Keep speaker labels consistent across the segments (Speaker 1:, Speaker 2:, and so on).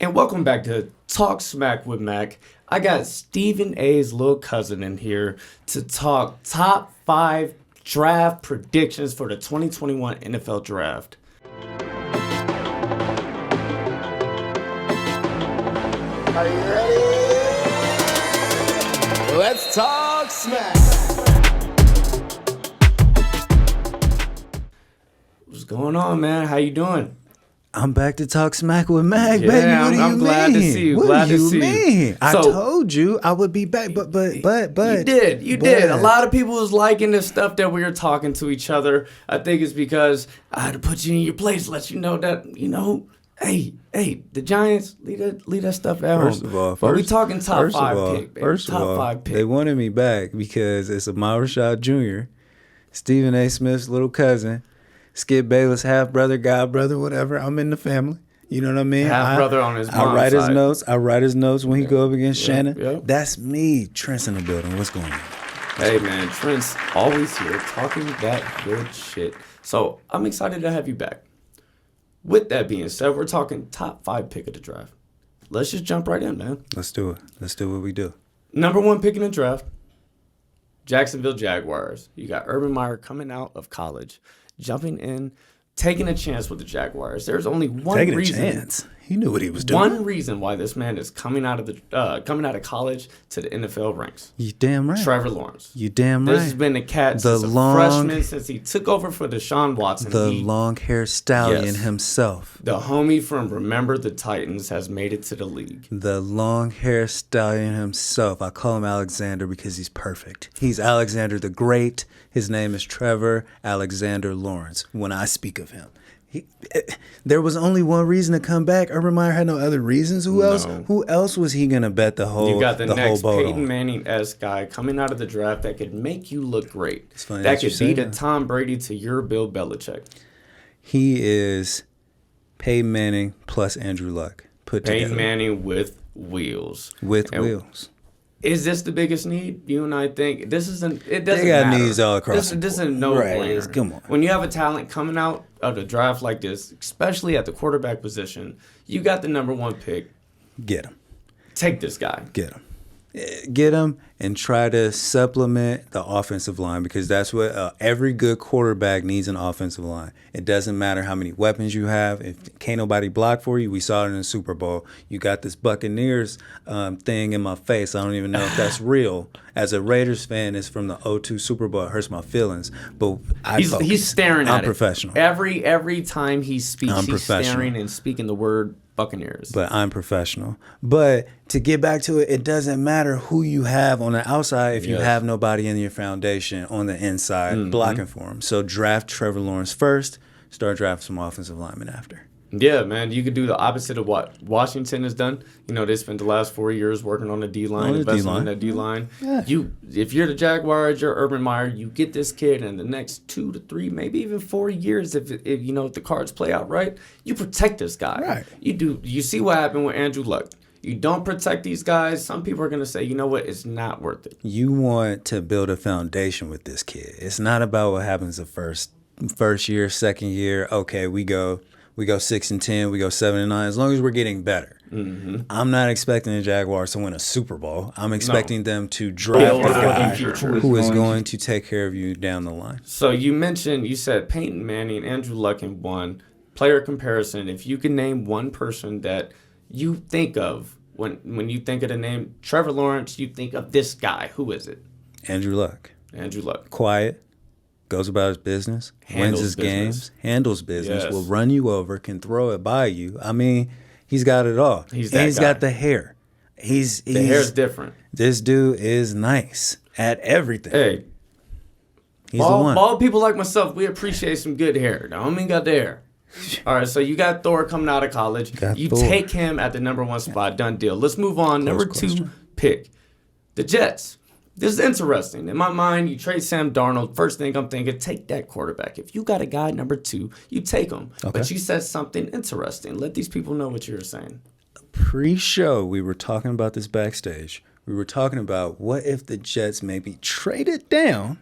Speaker 1: And welcome back to Talk Smack with Mac. I got Stephen A's little cousin in here to talk top 5 draft predictions for the 2021 NFL Draft.
Speaker 2: Are you ready? Let's talk smack.
Speaker 1: What's going on, man? How you doing?
Speaker 3: I'm back to talk smack with Mac,
Speaker 1: Yeah,
Speaker 3: baby. What do you
Speaker 1: I'm glad
Speaker 3: mean?
Speaker 1: to see you.
Speaker 3: What
Speaker 1: Glad
Speaker 3: do
Speaker 1: to
Speaker 3: you
Speaker 1: see you.
Speaker 3: mean? I
Speaker 1: So-
Speaker 3: told you I would be back, but
Speaker 1: You did. A lot of people was liking the stuff that we were talking to each other. I think it's because I had to put you in your place, let you know that, hey, the Giants, leave that stuff at
Speaker 3: First
Speaker 1: home.
Speaker 3: of all,
Speaker 1: But we talking top 5 pick, baby.
Speaker 3: First
Speaker 1: Top
Speaker 3: of all,
Speaker 1: 5 pick.
Speaker 3: they wanted me back because it's Amar Rashad Jr., Stephen A. Smith's little cousin, Skip Bayless half brother, god brother, whatever. I'm in the family. You know what I mean?
Speaker 1: Half brother on his mom's
Speaker 3: I write his
Speaker 1: side.
Speaker 3: notes. I write his notes when he go up against Shannon.
Speaker 1: yeah.
Speaker 3: That's me. Trent's in the building. What's going on?
Speaker 1: Hey, man, Trent's always here talking that good shit. So I'm excited to have you back. With that being said, we're talking top 5 pick of the draft. Let's just jump right in, man.
Speaker 3: Let's do it. Let's do what we do.
Speaker 1: Number 1 pick in the draft, Jacksonville Jaguars. You got Urban Meyer coming out of college, jumping in, taking a chance with the Jaguars. There's only one
Speaker 3: Taking
Speaker 1: reason.
Speaker 3: a chance. He knew what he was doing.
Speaker 1: One reason why this man is coming out of college to the NFL ranks.
Speaker 3: You damn right.
Speaker 1: Trevor Lawrence.
Speaker 3: You damn right.
Speaker 1: This has been the cat
Speaker 3: The
Speaker 1: since a
Speaker 3: long-
Speaker 1: freshman, since he took over for Deshaun Watson.
Speaker 3: The long-haired stallion
Speaker 1: Yes.
Speaker 3: himself.
Speaker 1: The homie from Remember the Titans has made it to the league.
Speaker 3: The long-haired stallion himself. I call him Alexander because he's perfect. He's Alexander the Great. His name is Trevor Alexander Lawrence when I speak of him. There was only one reason to come back. Urban Meyer had no other reasons. Who else?
Speaker 1: No.
Speaker 3: Who else was he gonna bet the whole?
Speaker 1: You got the next
Speaker 3: whole boat
Speaker 1: Peyton
Speaker 3: on?
Speaker 1: Manning-esque guy coming out of the draft that could make you look great.
Speaker 3: It's funny
Speaker 1: That
Speaker 3: that you
Speaker 1: could
Speaker 3: say
Speaker 1: be the
Speaker 3: that.
Speaker 1: Tom Brady to your Bill Belichick.
Speaker 3: He is Peyton Manning plus Andrew Luck put
Speaker 1: Peyton
Speaker 3: together
Speaker 1: Manning with wheels.
Speaker 3: with
Speaker 1: And
Speaker 3: wheels.
Speaker 1: Is this the biggest need? You and I think this isn't. It doesn't
Speaker 3: They got
Speaker 1: matter.
Speaker 3: needs all across the
Speaker 1: This is
Speaker 3: board.
Speaker 1: a no-brainer.
Speaker 3: Right, come on.
Speaker 1: When you have a talent coming out of the draft like this, especially at the quarterback position, you got the number 1 pick.
Speaker 3: Get him.
Speaker 1: Take this guy.
Speaker 3: Get him. Get him and try to supplement the offensive line because that's what every good quarterback needs, an offensive line. It doesn't matter how many weapons you have. If can't nobody block for you, we saw it in the Super Bowl. You got this Buccaneers thing in my face. I don't even know if that's real. As a Raiders fan, it's from the 0-2 Super Bowl. It hurts my feelings. But
Speaker 1: He's staring at
Speaker 3: I'm
Speaker 1: it.
Speaker 3: professional.
Speaker 1: Every time he speaks,
Speaker 3: I'm
Speaker 1: he's
Speaker 3: professional.
Speaker 1: staring and speaking the word Buccaneers.
Speaker 3: But I'm professional. But to get back to it, it doesn't matter who you have on the outside if you
Speaker 1: Yes.
Speaker 3: have nobody in your foundation on the inside blocking for him. So draft Trevor Lawrence first, start drafting some offensive linemen after.
Speaker 1: Yeah, man, you could do the opposite of what Washington has done. They spent the last 4 years working on the D-line,
Speaker 3: On the
Speaker 1: investing
Speaker 3: D-line.
Speaker 1: in that D-line.
Speaker 3: Yeah.
Speaker 1: If you're the Jaguars, you're Urban Meyer, you get this kid in the next 2 to 3, maybe even 4 years if the cards play out right, you protect this guy.
Speaker 3: Right.
Speaker 1: You see what happened with Andrew Luck. You don't protect these guys, some people are going to say, you know what, it's not worth it.
Speaker 3: You want to build a foundation with this kid. It's not about what happens the first year, second year. Okay, we go 6-10, we go 7-9. As long as we're getting better. Mm-hmm. I'm not expecting the Jaguars to win a Super Bowl. I'm expecting them to draft
Speaker 1: Build
Speaker 3: a
Speaker 1: for the
Speaker 3: guy
Speaker 1: future.
Speaker 3: who is going to take care of you down the line.
Speaker 1: So you said Peyton Manning, Andrew Luck in one. Player comparison, if you can name one person that you think of when you think of the name Trevor Lawrence, you think of this guy. Who is it?
Speaker 3: Andrew Luck.
Speaker 1: Andrew Luck.
Speaker 3: Quiet, goes about his business,
Speaker 1: Handles
Speaker 3: wins his
Speaker 1: business.
Speaker 3: games, handles business,
Speaker 1: Yes.
Speaker 3: will run you over, can throw it by you. I mean, he's got it all.
Speaker 1: He's
Speaker 3: And
Speaker 1: that
Speaker 3: he's
Speaker 1: guy.
Speaker 3: got the hair.
Speaker 1: The hair's different.
Speaker 3: This dude is nice at everything.
Speaker 1: Hey,
Speaker 3: He's the one.
Speaker 1: bald people like myself, we appreciate some good hair. The homie got the hair. All right, so you got Thor coming out of college.
Speaker 3: Got
Speaker 1: You
Speaker 3: Thor.
Speaker 1: take him at the number 1 spot. Done deal. Let's move on. Number 2
Speaker 3: question.
Speaker 1: pick. The Jets. This is interesting. In my mind, you trade Sam Darnold. First thing I'm thinking, take that quarterback. If you got a guy number 2, you take him.
Speaker 3: Okay.
Speaker 1: But you said something interesting. Let these people know what you were saying.
Speaker 3: Pre-show, we were talking about this backstage. We were talking about what if the Jets maybe traded down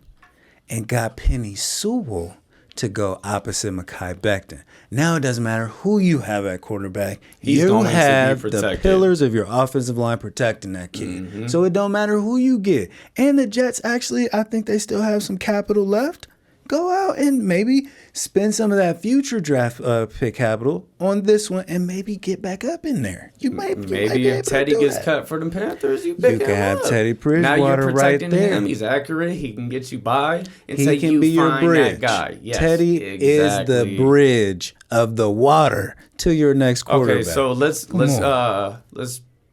Speaker 3: and got Penny Sewell to go opposite Mekhi Becton. Now it doesn't matter who you have at quarterback.
Speaker 1: He's
Speaker 3: you
Speaker 1: going to be
Speaker 3: have the
Speaker 1: protected.
Speaker 3: pillars of your offensive line protecting that kid. So it don't matter who you get. And the Jets, actually, I think they still have some capital left. Go out and maybe spend some of that future draft pick capital on this one and maybe get back up in there.
Speaker 1: Maybe if Teddy gets cut for the Panthers, you pick him
Speaker 3: can have
Speaker 1: up.
Speaker 3: Teddy
Speaker 1: Now you're
Speaker 3: Bridgewater right
Speaker 1: protecting
Speaker 3: there.
Speaker 1: him. He's accurate. He can get you by and
Speaker 3: He
Speaker 1: say
Speaker 3: can
Speaker 1: you
Speaker 3: be your
Speaker 1: find
Speaker 3: bridge.
Speaker 1: that guy. Yes,
Speaker 3: Teddy is the
Speaker 1: exactly.
Speaker 3: bridge of the water to your next quarterback.
Speaker 1: Okay, so let's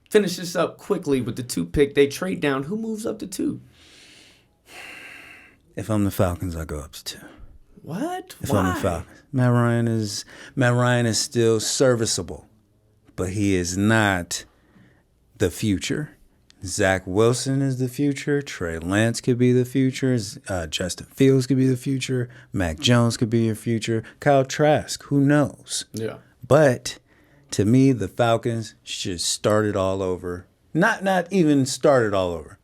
Speaker 1: finish this up quickly with the 2 pick. They trade down. Who moves up to 2?
Speaker 3: If I'm the Falcons, I go up to 2.
Speaker 1: What?
Speaker 3: If
Speaker 1: Why?
Speaker 3: I'm the Falcons, Matt Ryan is still serviceable, but he is not the future. Zach Wilson is the future. Trey Lance could be the future. Justin Fields could be the future. Mac Jones could be your future. Kyle Trask, who knows?
Speaker 1: Yeah.
Speaker 3: But to me, the Falcons should start it all over. Not even start it all over.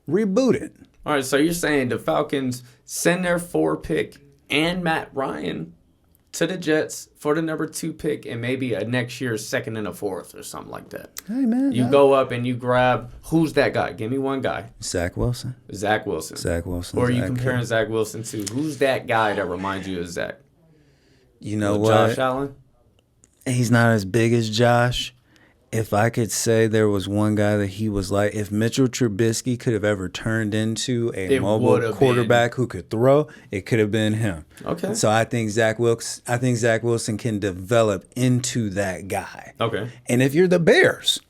Speaker 3: Reboot it.
Speaker 1: All right, so you're saying the Falcons send their 4 pick and Matt Ryan to the Jets for the number 2 pick and maybe a next year's 2nd and a 4th or something like that.
Speaker 3: Hey, man.
Speaker 1: You go up and you grab, who's that guy? Give me one guy.
Speaker 3: Zach Wilson.
Speaker 1: Zach Wilson. Who are you
Speaker 3: Zach
Speaker 1: comparing
Speaker 3: Wilson.
Speaker 1: Zach Wilson to? Who's that guy that reminds you of Zach?
Speaker 3: You know
Speaker 1: Josh
Speaker 3: what?
Speaker 1: Allen?
Speaker 3: He's not as big as Josh. If I could say there was one guy that he was like, if Mitchell Trubisky could have ever turned into a
Speaker 1: It
Speaker 3: mobile
Speaker 1: would have
Speaker 3: quarterback who could throw, it could have been him.
Speaker 1: Okay.
Speaker 3: So I think Zach Wilson can develop into that guy.
Speaker 1: Okay.
Speaker 3: And if you're the Bears,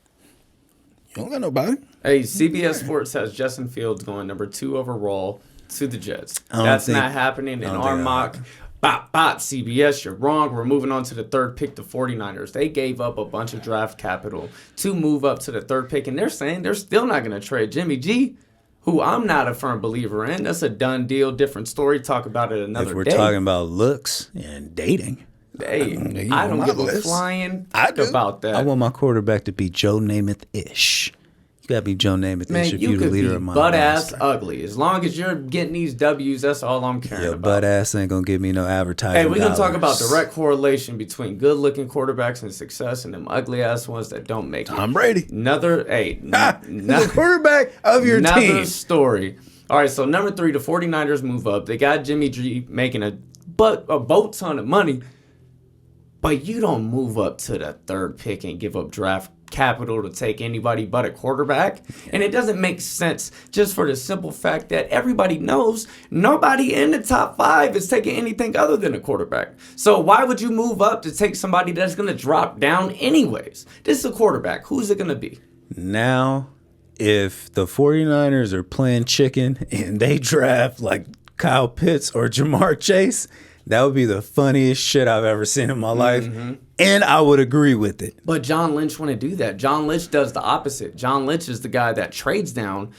Speaker 3: you don't got nobody.
Speaker 1: Hey, CBS Sports has Justin Fields going number 2 overall to the Jets. That's not happening in our mock. Bop, CBS, you're wrong. We're moving on to the 3rd pick, the 49ers. They gave up a bunch of draft capital to move up to the 3rd pick, and they're saying they're still not going to trade Jimmy G, who I'm not a firm believer in. That's a done deal, different story. Talk about it another day.
Speaker 3: If we're talking about looks and dating.
Speaker 1: Hey, I don't give a flying about that.
Speaker 3: I want my quarterback to be Joe Namath-ish. You gotta be Joe Namath-ish
Speaker 1: Man,
Speaker 3: if
Speaker 1: you
Speaker 3: you're the
Speaker 1: could
Speaker 3: leader
Speaker 1: be
Speaker 3: of my
Speaker 1: butt-ass
Speaker 3: roster.
Speaker 1: ugly. As long as you're getting these W's, that's all I'm caring
Speaker 3: Your
Speaker 1: about.
Speaker 3: butt ass ain't gonna give me no advertising.
Speaker 1: Hey, we're going to talk about
Speaker 3: dollars.
Speaker 1: direct correlation between good-looking quarterbacks and success and them ugly-ass ones that don't make it.
Speaker 3: Tom Brady.
Speaker 1: Another,
Speaker 3: The quarterback of your
Speaker 1: another
Speaker 3: team.
Speaker 1: story. All right, so number 3, the 49ers move up. They got Jimmy G making a boat ton of money, but you don't move up to the 3rd pick and give up draft capital to take anybody but a quarterback. And it doesn't make sense just for the simple fact that everybody knows nobody in the top 5 is taking anything other than a quarterback. So why would you move up to take somebody that's going to drop down anyways? This is a quarterback. Who's it going to be?
Speaker 3: Now, if the 49ers are playing chicken and they draft like Kyle Pitts or Jamar Chase, that would be the funniest shit I've ever seen in my life. And I would agree with it.
Speaker 1: But John Lynch wouldn't do that. John Lynch does the opposite. John Lynch is the guy that trades down,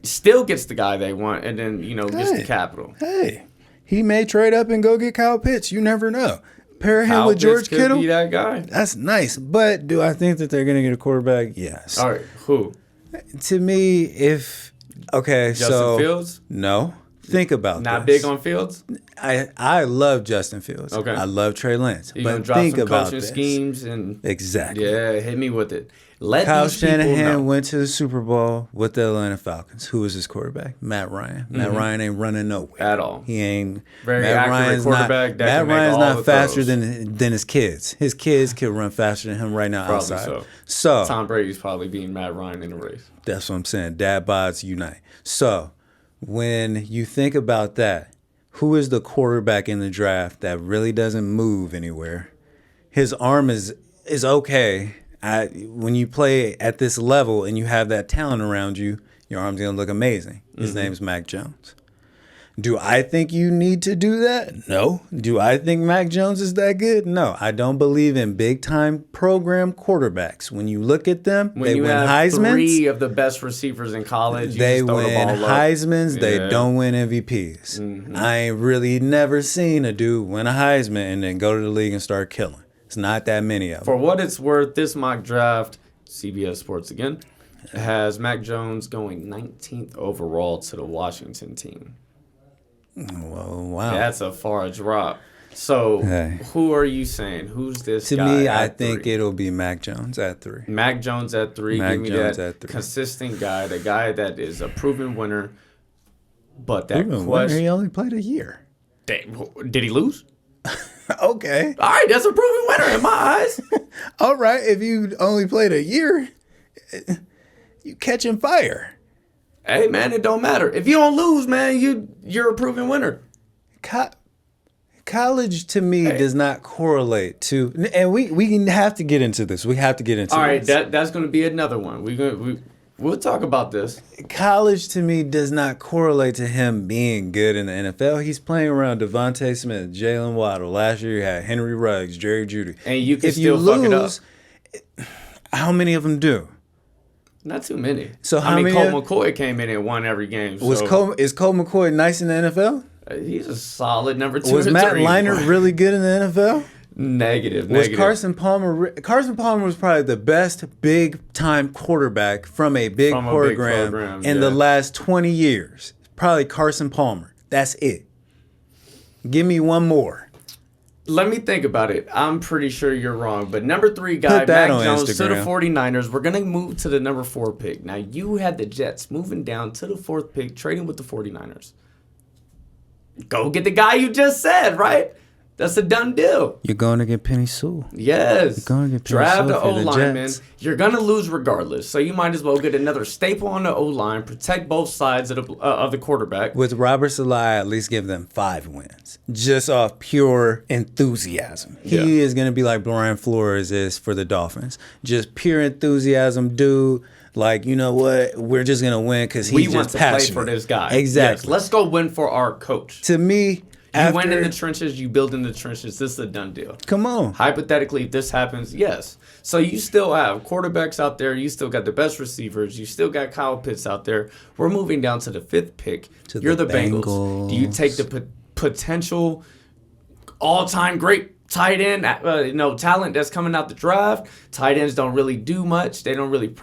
Speaker 1: still gets the guy they want, and then, gets the capital.
Speaker 3: Hey, he may trade up and go get Kyle Pitts. You never know. Pair him
Speaker 1: Kyle
Speaker 3: with George
Speaker 1: Pitts could
Speaker 3: Kittle.
Speaker 1: be that guy.
Speaker 3: That's nice. But do I think that they're going to get a quarterback? Yes.
Speaker 1: All right, who?
Speaker 3: To me,
Speaker 1: Justin Fields?
Speaker 3: No. Think about
Speaker 1: Not
Speaker 3: this.
Speaker 1: big on Fields?
Speaker 3: I love Justin Fields.
Speaker 1: Okay.
Speaker 3: I love Trey Lance.
Speaker 1: You gonna
Speaker 3: But
Speaker 1: drop
Speaker 3: think
Speaker 1: some
Speaker 3: about
Speaker 1: coaching
Speaker 3: this.
Speaker 1: schemes and
Speaker 3: Exactly.
Speaker 1: yeah, hit me with it. Let
Speaker 3: Kyle
Speaker 1: these people
Speaker 3: Shanahan
Speaker 1: know.
Speaker 3: went to the Super Bowl with the Atlanta Falcons. Who was his quarterback? Matt Ryan. Matt Ryan ain't running nowhere
Speaker 1: At all.
Speaker 3: He ain't.
Speaker 1: Very
Speaker 3: Matt
Speaker 1: accurate
Speaker 3: Ryan's
Speaker 1: quarterback
Speaker 3: Not,
Speaker 1: that
Speaker 3: Matt
Speaker 1: can make
Speaker 3: Ryan's
Speaker 1: all
Speaker 3: not
Speaker 1: the
Speaker 3: faster
Speaker 1: throws.
Speaker 3: than his kids. His kids can run faster than him right now
Speaker 1: Probably
Speaker 3: outside.
Speaker 1: so. Tom Brady's probably beating Matt Ryan in the race.
Speaker 3: That's what I'm saying. Dad bods unite. So when you think about that, who is the quarterback in the draft that really doesn't move anywhere? His arm is okay. When you play at this level and you have that talent around you, your arm's going to look amazing. His name's Mac Jones. Do I think you need to do that? No. Do I think Mac Jones is that good? No. I don't believe in big-time program quarterbacks. When you look at them,
Speaker 1: When
Speaker 3: they
Speaker 1: you
Speaker 3: win
Speaker 1: have
Speaker 3: Heismans.
Speaker 1: 3 of the best receivers in college, you
Speaker 3: They
Speaker 1: just throw
Speaker 3: win
Speaker 1: the ball up.
Speaker 3: Heismans. They
Speaker 1: Yeah.
Speaker 3: don't win MVPs. I ain't really never seen a dude win a Heisman and then go to the league and start killing. It's not that many of them.
Speaker 1: For what it's worth, this mock draft, CBS Sports again, has Mac Jones going 19th overall to the Washington team.
Speaker 3: Whoa, wow.
Speaker 1: That's a far drop. So,
Speaker 3: Hey.
Speaker 1: who are you saying? Who's this
Speaker 3: To
Speaker 1: guy
Speaker 3: me,
Speaker 1: at
Speaker 3: I think
Speaker 1: 3?
Speaker 3: it'll be Mac Jones at 3.
Speaker 1: Mac Jones at 3.
Speaker 3: Mac
Speaker 1: Give me
Speaker 3: Jones
Speaker 1: that
Speaker 3: at 3.
Speaker 1: consistent guy, the guy that is a proven winner. But that
Speaker 3: He
Speaker 1: question,
Speaker 3: only played a year.
Speaker 1: did he lose?
Speaker 3: Okay.
Speaker 1: All right, that's a proven winner in my eyes.
Speaker 3: All right. If you only played a year, you catching fire.
Speaker 1: Hey, man, it don't matter. If you don't lose, man, you're a proven winner.
Speaker 3: College to me does not correlate to, and we have to get into this. We have to get into
Speaker 1: All right,
Speaker 3: this.
Speaker 1: that's going to be another one. We'll talk about this.
Speaker 3: College to me does not correlate to him being good in the NFL. He's playing around Devontae Smith, Jalen Waddle. Last year you had Henry Ruggs, Jerry Jeudy.
Speaker 1: And you can still fuck it up.
Speaker 3: How many of them do?
Speaker 1: Not too many.
Speaker 3: So how
Speaker 1: I mean,
Speaker 3: many
Speaker 1: Colt McCoy came in and won every game.
Speaker 3: Is Cole McCoy nice in the NFL?
Speaker 1: He's a solid number 2
Speaker 3: Was
Speaker 1: or
Speaker 3: Matt
Speaker 1: 3.
Speaker 3: Leinart really good in the NFL?
Speaker 1: Negative.
Speaker 3: Was Carson Palmer? Carson Palmer was probably the best big time quarterback from a big program in the last 20 years. Probably Carson Palmer. That's it. Give me one more.
Speaker 1: Let me think about it. I'm pretty sure you're wrong. But number 3 guy, Mac Jones to the 49ers. We're going to move to the number 4 pick. Now, you had the Jets moving down to the 4th pick, trading with the 49ers. Go get the guy you just said, right? That's a done deal.
Speaker 3: You're going to get Penny Sewell.
Speaker 1: Yes.
Speaker 3: You're going to get Penny
Speaker 1: Draft
Speaker 3: Sewell
Speaker 1: the
Speaker 3: for the
Speaker 1: O-lineman.
Speaker 3: Jets.
Speaker 1: You're going to lose regardless. So you might as well get another staple on the O-line, protect both sides of the quarterback.
Speaker 3: With Robert Saleh, at least give them 5 wins. Just off pure enthusiasm. He is going to be like Brian Flores is for the Dolphins. Just pure enthusiasm, dude. Like, you know what? We're just going to win because he's
Speaker 1: want
Speaker 3: just
Speaker 1: to
Speaker 3: passionate.
Speaker 1: play for this guy.
Speaker 3: Exactly.
Speaker 1: Yes, let's go win for our coach.
Speaker 3: To me,
Speaker 1: You win in the trenches, you build in the trenches. This is a done deal.
Speaker 3: Come on.
Speaker 1: Hypothetically, if this happens, yes. So you still have quarterbacks out there. You still got the best receivers. You still got Kyle Pitts out there. We're moving down to the 5th pick. You're the Bengals. Do you take the potential all-time great tight end, talent that's coming out the draft? Tight ends don't really do much. They don't really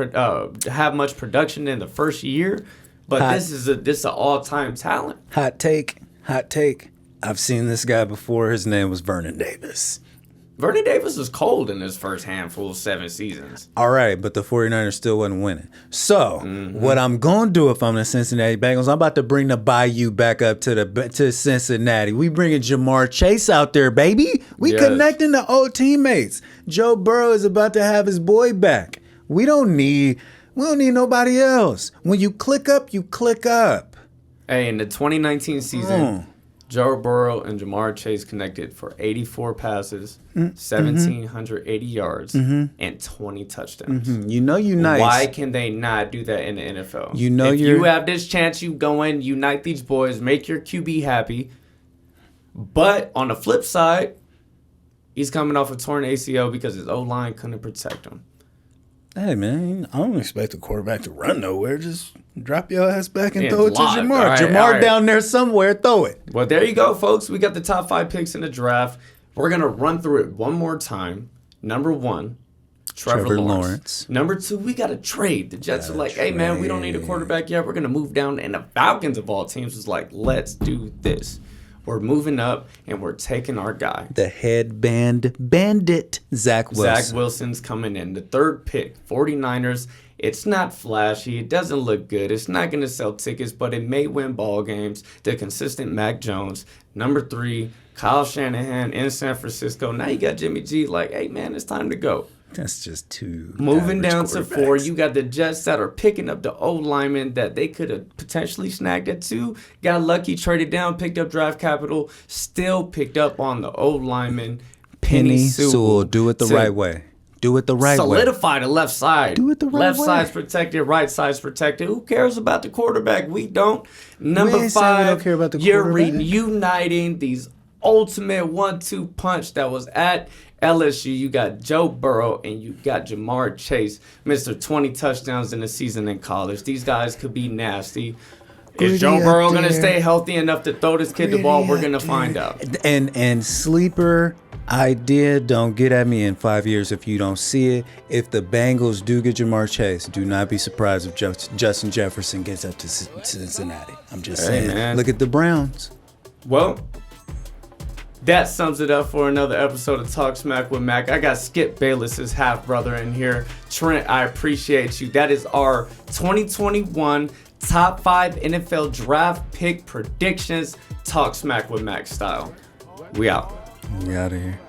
Speaker 1: have much production in the first year. But this is an all-time talent.
Speaker 3: Hot take. I've seen this guy before. His name was Vernon Davis.
Speaker 1: Vernon Davis was cold in his first handful of 7 seasons.
Speaker 3: All right, but the 49ers still wasn't winning. So what I'm going to do if I'm the Cincinnati Bengals, I'm about to bring the Bayou back up to Cincinnati. We bringing Jamar Chase out there, baby. We connecting the old teammates. Joe Burrow is about to have his boy back. We don't need nobody else. When you click up, you click up.
Speaker 1: Hey, in the 2019 season, Joe Burrow and Jamar Chase connected for 84 passes, 1,780 yards, and 20 touchdowns.
Speaker 3: You know you nice.
Speaker 1: Why can they not do that in the NFL?
Speaker 3: You know
Speaker 1: if you have this chance, you go in, unite these boys, make your QB happy. But on the flip side, he's coming off a torn ACL because his O-line couldn't protect him.
Speaker 3: Hey, man, I don't expect a quarterback to run nowhere. Just drop your ass back and
Speaker 1: Yeah,
Speaker 3: throw it to
Speaker 1: lock.
Speaker 3: Jamar.
Speaker 1: All right,
Speaker 3: Jamar
Speaker 1: all right.
Speaker 3: down there somewhere, throw it.
Speaker 1: Well, there you go, folks. We got the top 5 picks in the draft. We're going to run through it one more time. Number 1, Trevor Lawrence. Number 2, we got to trade. The Jets are like, hey, man, we don't need a quarterback yet. We're going to move down. And the Falcons, of all teams, was like, let's do this. We're moving up, and we're taking our guy.
Speaker 3: The headband bandit, Zach Wilson.
Speaker 1: Zach Wilson's coming in. The 3rd pick, 49ers. It's not flashy. It doesn't look good. It's not going to sell tickets, but it may win ball games. The consistent Mac Jones. Number 3, Kyle Shanahan in San Francisco. Now you got Jimmy G like, hey, man, it's time to go.
Speaker 3: That's just too.
Speaker 1: Moving down to 4, you got the Jets that are picking up the O-lineman that they could have potentially snagged at 2. Got lucky, traded down, picked up draft capital, still picked up on the O-lineman, Penny Sewell.
Speaker 3: Do it the right way. Do it the right way.
Speaker 1: Solidify the left side.
Speaker 3: Do it the right
Speaker 1: left
Speaker 3: way.
Speaker 1: side's protected, right side's protected. Who cares about the quarterback? We don't. Number
Speaker 3: ain't saying we
Speaker 1: 5,
Speaker 3: don't care about the
Speaker 1: you're
Speaker 3: quarterback.
Speaker 1: reuniting these ultimate 1-2 punch that was at LSU. You got Joe Burrow and you got Jamar Chase, Mr. 20 touchdowns in a season in college. These guys could be nasty. Is Joe Burrow going to stay healthy enough to throw this kid the ball? We're going to find out.
Speaker 3: And sleeper idea, don't get at me in 5 years if you don't see it. If the Bengals do get Jamar Chase, do not be surprised if Justin Jefferson gets up to Cincinnati. I'm just saying.
Speaker 1: Man.
Speaker 3: Look at the Browns.
Speaker 1: Well, that sums it up for another episode of Talk Smack with Mac. I got Skip Bayless's half brother in here. Trent, I appreciate you. That is our 2021 top 5 NFL draft pick predictions. Talk Smack with Mac style. We out.
Speaker 3: We out of here.